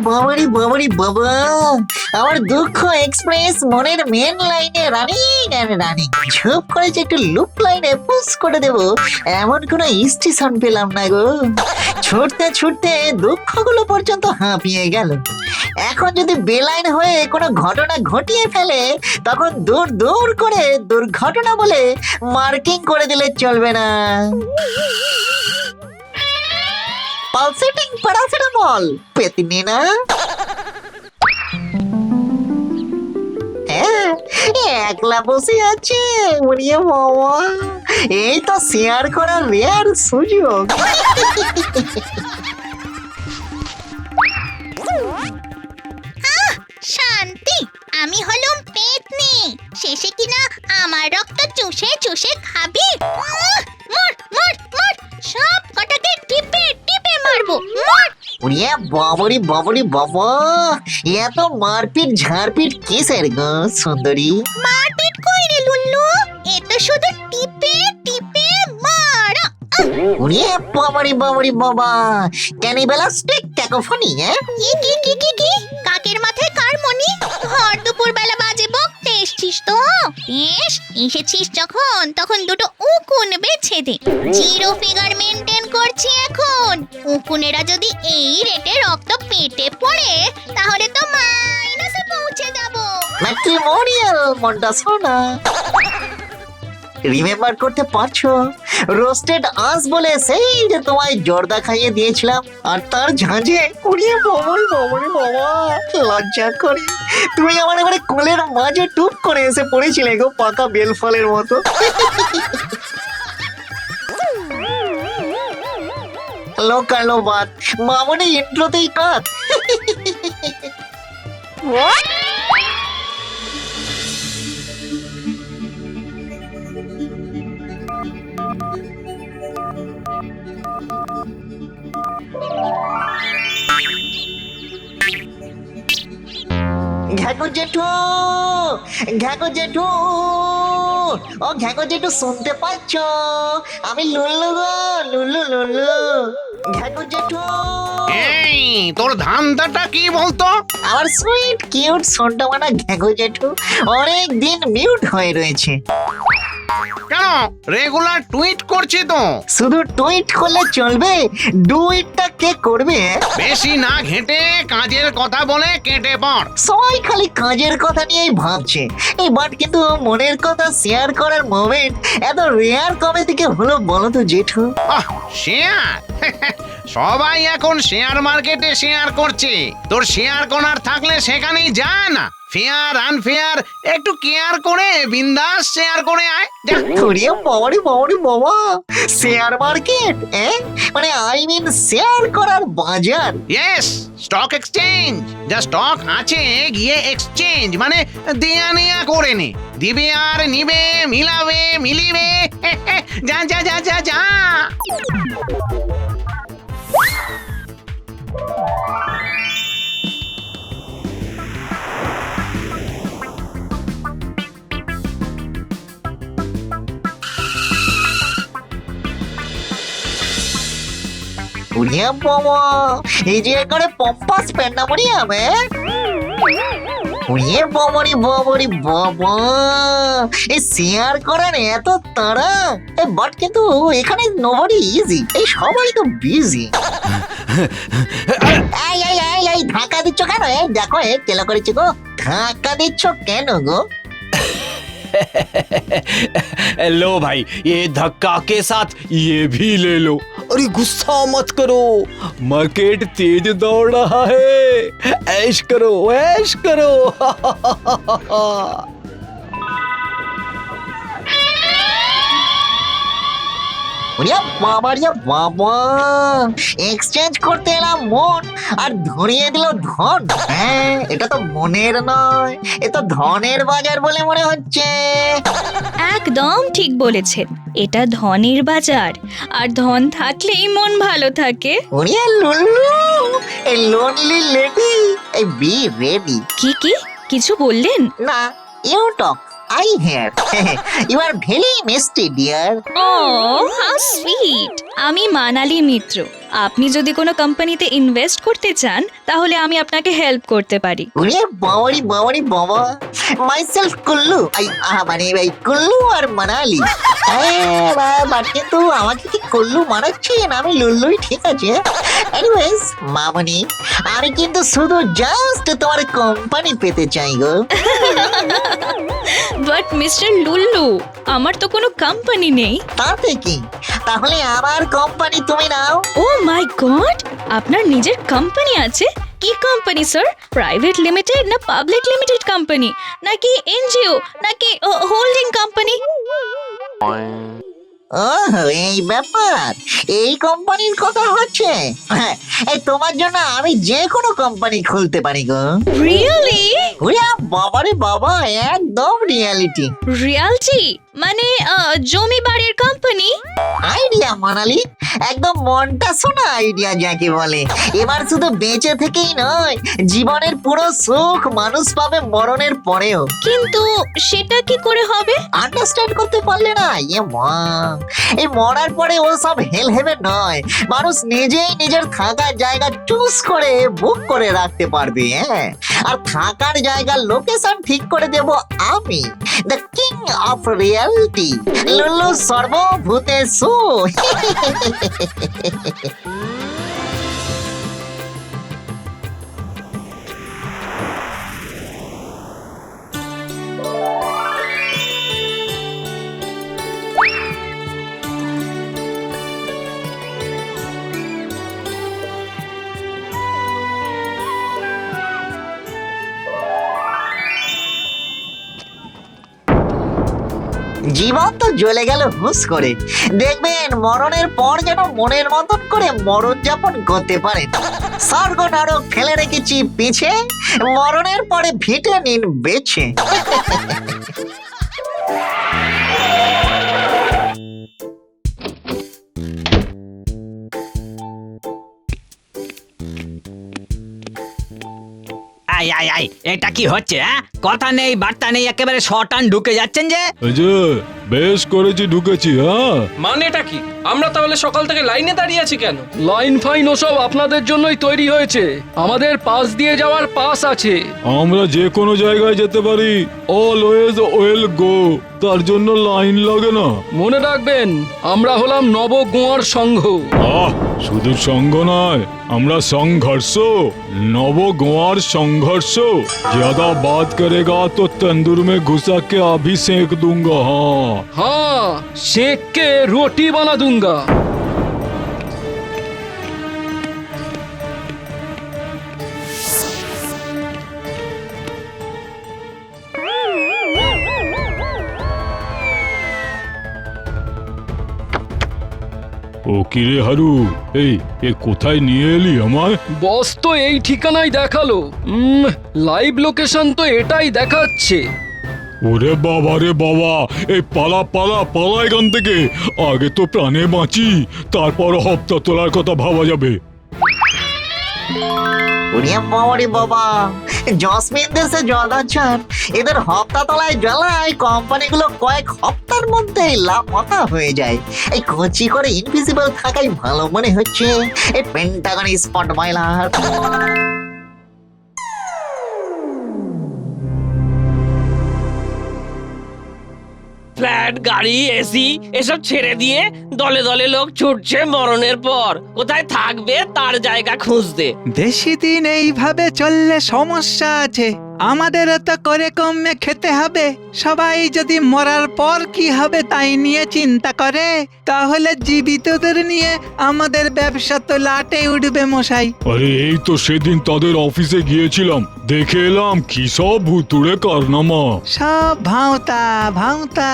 বাবারি বাবারি বাবা, আমার দুঃখ এক্সপ্রেস মনের মেন লাইনে রানিং আর রানিং। ঝুপ করে যে একটু লুপ লাইনে পুশ করে দেব এমন কোনো স্টেশন পেলাম না গো। ছুটতে ছুটতে দুঃখগুলো পর্যন্ত হাঁপিয়ে গেল। এখন যদি বেলাইন হয়ে কোনো ঘটনা ঘটিয়ে ফেলে তখন দূর দূর করে দুর্ঘটনা বলে মার্কিং করে দিলে চলবে না। পালসেটিং প্যারাসিটামল পেতিনি না? একলা বসে আছে উড়িয়ে বাবা, এই তো শেয়ার করার রেয়ার সুযোগ। শান্তি, আমি হলাম পেতনি, শেষে কিনা আমার রক্ত চুষে চুষে খাবি। মর মর মর, সব কটাকে টিপে টিপে মারবো। মর। উড়িয়ে বাবরি বাবরি বাবা, এত মারপিট ঝাড়পিট কিসের গো সুন্দরী? মারপিট কই রে লুল্লু, এ তো শুধু টিপে টিপে মারা। উড়িয়ে বাবরি বাবরি বাবা, ক্যানিবালিস্টিক ক্যাকোফনি। কি কি কি কি কি, কাকের মাথায় কার মনি? ভর দুপুর বেলা বাজে বকতে এসছিস তো? বেশ, এসেছিস যখন তখন দুটো উকুন বেছে দে। জিরো ফিগার মেনটেন করছি এখন। উকুনেরা যদি এই রেটে রক্ত পেটে পড়ে তাহলে তো মাইনাসে পৌঁছে যাব। ম্যাট্রিমোনিয়াল মনটা সোনা। রিমেম্বার করতে পারছো রোস্টেড আঁশ বলে সেই যে তোমায় জর্দা খাইয়ে দিয়েছিলাম, আর তার ঝাঁঝে উড়িয়ে বাবরি বাবরি বাবা, লজ্জা করি। তুমি আমার এবারে কোলের মাঝে টুপ করে এসে পড়েছিলে গো পাকা বেল ফলের মতো। কালো বাত মামনি ইন্ট্রোতেই কাত। ঘ্যাগো জেঠু, ঘ্যাগো জেঠু, ও ঘ্যাগো জেঠু শুনতে পাচ্ছ? আমি লুল্লু গো, লুল্লু লুল্লু। ঘ্যাগো জেঠু, এই তোর ধান্দাটা কি বলতো? আমার সুইট কিউট সোনটামানা ঘ্যাগো জেঠু অনেক দিন মিউট হয়ে রয়েছে। কেন? রেগুলার টুইট করছি তো। শুধু টুইট করলে চলবে, ডুইটটা কে করবে? বেশি না ঘেঁটে কাজের কথা বলে কেটে পড়। সবাই খালি কাজের কথা নিয়েই ভাবছে, এই বাট কিন্তু মনের কথা শেয়ার করার মোমেন্ট এত রেয়ার কবে থেকে হলো বলো তো জেঠু? শেয়ার? সবাই এখন শেয়ার মার্কেটে শেয়ার করছে। তোর শেয়ার করার থাকলে সেখানেই যা না। ফেয়ার আনফেয়ার একটু কেয়ার করে বিন্দাস শেয়ার করে আয়। বাবারে বাবারে বাবা, শেয়ার মার্কেট মানে আই মিন শেয়ার করার বাজার। Yes, stock exchange. যা স্টক আছে গিয়ে এক্সচেঞ্জ মানে দেয়া নেয়া করে নে। দিবে আর নিবে, মিলাবে মিলিবে। যা যা যা যা যা। উড়িয়া বাবা, এই যে করে পম্পাস প্যান্ডামোনিয়াম। উড়িয়ে বাবারি বাবারি বাবা, এই শেয়ার করার এত তাড়া। বাট কিন্তু এখানে নোবডি ইজি, এই সবাই তো বিজি। এই ধাক্কা দিচ্ছ কেন? দেখো কেলো করেছি গো, ধাক্কা দিচ্ছ কেন গো? लो भाई, ये धक्का के साथ ये भी ले लो। अरे गुस्सा मत करो, मार्केट तेज दौड़ रहा है। ऐश करो ऐश करो। বাবা, এক্সচেঞ্জ করতে এলাম মন আর ধরিয়ে দিল ধন। এটা তো মনের নয়, এ তো ধনের বাজার বলে মনে হচ্ছে। এক একদম ঠিক বলেছেন, এটা ধনের বাজার, আর ধন থাকলেই মন ভালো থাকে। ওরে লুল্লু, এই লোনলি লেডি, এই বি রেডি। কি কিছু বললেন? না, you talk, I hear. You are very মিস্টি ডিয়ার। Oh how sweet. আমি মানালি মিত্র। আপনি যদি কোনো কোম্পানিতে ইনভেস্ট করতে চান তাহলে আমি আপনাকে হেল্প করতে পারি। ওরে বাবারি বাবা, মাইসেলফ কুল্লু, মানে এই কুল্লু আর মানালি। বাট কিন্তু আমাকে কি কুল্লু মানাচ্ছেন? আমি লুল্লুই ঠিক আছে। এনিওয়েজ মামনি, আমি কিন্তু শুধু জাস্ট তোমার কোম্পানি পেতে চাই গো। বাট মিস্টার লুল্লু, আমার তো কোনো কোম্পানি নেই। তাতে কি, তাহলে আমার কোম্পানি তুমি নাও। ও মাই গড, আপনার নিজের কোম্পানি আছে? কি কোম্পানি স্যার? প্রাইভেট লিমিটেড না পাবলিক লিমিটেড কোম্পানি, নাকি এনজিও, নাকি হোল্ডিং কোম্পানি? ও এই ব্যাপার, এই কোম্পানির কথা হচ্ছে। হ্যাঁ, এই তোমার জন্য আমি যে কোনো কোম্পানি খুলতে পারি গো। রিয়েলি? ওরে বাবারে বাবা, একদম রিয়ালিটি। রিয়ালটি মানে জমি বাড়ির কোম্পানি? আইডিয়া মানালি, একদম মনটা শোনা আইডিয়া যাকে বলে। এবার শুধু বেঁচে থেকেই নয়, জীবনের পুরো সুখ মানুষ পাবে মরণের পরেও। কিন্তু সেটা কি করে হবে? আন্ডারস্ট্যান্ড করতে পারলে না? মা, এই মরার পরে ও সব হেল হেভেন নয়, মানুষ নিজেই নিজের থাকার জায়গা চুজ করে বুক করে রাখতে পারবে। হ্যাঁ, আর থাকার জায়গার লোকেশন ঠিক করে দেব আমি, দ্য কিং অফ রিয়ালিটি, লুল্লু সর্বভূতেষু। জীবন তো জ্বলে গেল হুস করে। দেখবেন মরণের পর যেন মনের মতন করে মরণ যাপন করতে পারেন। স্বর্গ নরক ফেলে রেখেছি পিছে, মরণের পরে ভিটে নিন বেছে। আই আই আই, এটা কি হচ্ছে? কথা নেই বার্তা নেই, একেবারে শটান ঢুকে যাচ্ছেন যে। বেশ করেছি, ঢুকেছি। হ্যাঁ, মানেটা কি? আমরা তাহলে সকাল থেকে লাইনে দাঁড়িয়ে আছি কেন? লাইন ফাইন ওসব আপনাদের জন্যই তৈরি হয়েছে। আমাদের পাস দিয়ে যাওয়ার পাস আছে। আমরা যে কোনো জায়গায় যেতে পারি, অলওয়েজ ওয়েল গো, তার জন্য লাইন লাগে না। মনে রাখবেন, আমরা হলাম নবগোয়ার সংঘ। শুধু সঙ্গ নয়, আমরা সংঘর্ষ, নবগোয়ার সংঘর্ষ। ज्यादा बात करेगा तो तंदूर में घुसा के अभी सेक दूंगा। हाँ, सेक के रोटी बना दूंगा। ও কিরে হারু, এই কোথায় নিয়ে এলি আমায়? বস তো এই ঠিকানায় দেখালো। লাইভ লোকেশন তো এটাই দেখাচ্ছে। ওরে বাবা রে বাবা, এই পালা পালা পালা এখান থেকে, আগে তো প্রাণে বাঁচি, তারপর হপ্তা তোলার কথা ভাবা যাবে। ওরে বাবারে বাবা, জসমিন দেশে জলাচার, এদের হপ্তা তলায় জ্বালায় কোম্পানিগুলো কয়েক হপ্তার মধ্যেই লাপতা হয়ে যায়। এই কচি করে ইনভিজিবল থাকাই ভালো মনে হচ্ছে। এই পেন্টাগন স্পট মাইলার। ফ্ল্যাট, গাড়ি, এসি এসব ছেড়ে দিয়ে দলে দলে লোক ছুটছে মরণের পর কোথায় থাকবে তার জায়গা খুঁজতে। বেশি দিন এইভাবে চললে সমস্যা আছে। আমাদেরও তো করে কমে খেতে হবে। সবাই যদি মরার পর কি হবে তাই নিয়ে চিন্তা করে, তাহলে জীবিতদের নিয়ে আমাদের ব্যবসা তো লাটে উঠবে মশাই। আরে এই তো সেদিন তাদের অফিসে গিয়েছিলাম, দেখে এলাম কি সব ভুতুড়ে কারনামা। সব ভাঁওতা ভাঁওতা,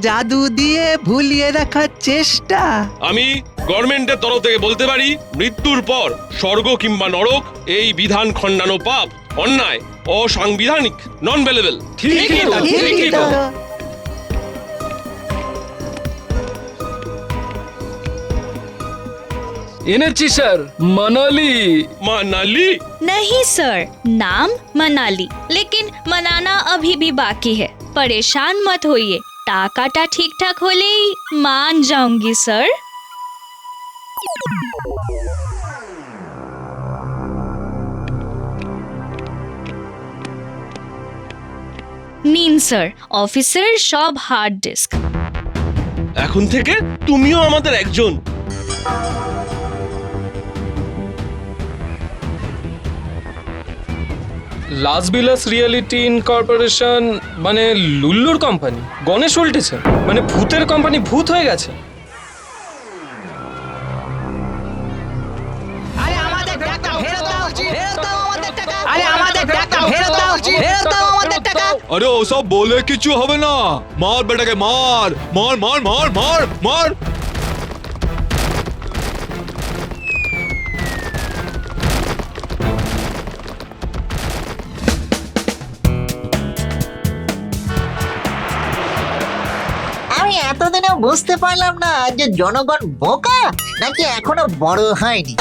জাদু দিয়ে ভুলিয়ে রাখার চেষ্টা। আমি গভর্নমেন্টের তরফ থেকে বলতে পারি, মৃত্যুর পর স্বর্গ কিংবা নরক এই বিধান খণ্ডানো পাপ, অন্যায়, অসাংবিধানিক, নন ভ্যালুয়েবল। ঠিকই তো, ঠিকই তো। এনেছি স্যার, মানালি। মানালি? नहीं सर, नाम मनाली, लेकिन मनाना अभी भी बाकी है। परेशान मत होइए, टाकाटा ठीक ठाक होले ही मान जाऊंगी सर। নিন স্যার, অফিসের সব হার্ড ডিস্ক। এখন থেকে তুমিও আমাদের একজন। লাস বিলাস রিয়েলিটি ইনকর্পোরেশন মানে লুল্লুর কোম্পানি? গণেশ উল্টেছে মানে ভূতের কোম্পানি ভূত হয়ে গেছে? আরে ওসব বলে কিছু হবে না, মার বেটাকে মার মার মার মার মার মার। আমি এতদিনেও বুঝতে পারলাম না যে জনগণ বোকা নাকি এখনো বড় হয়নি।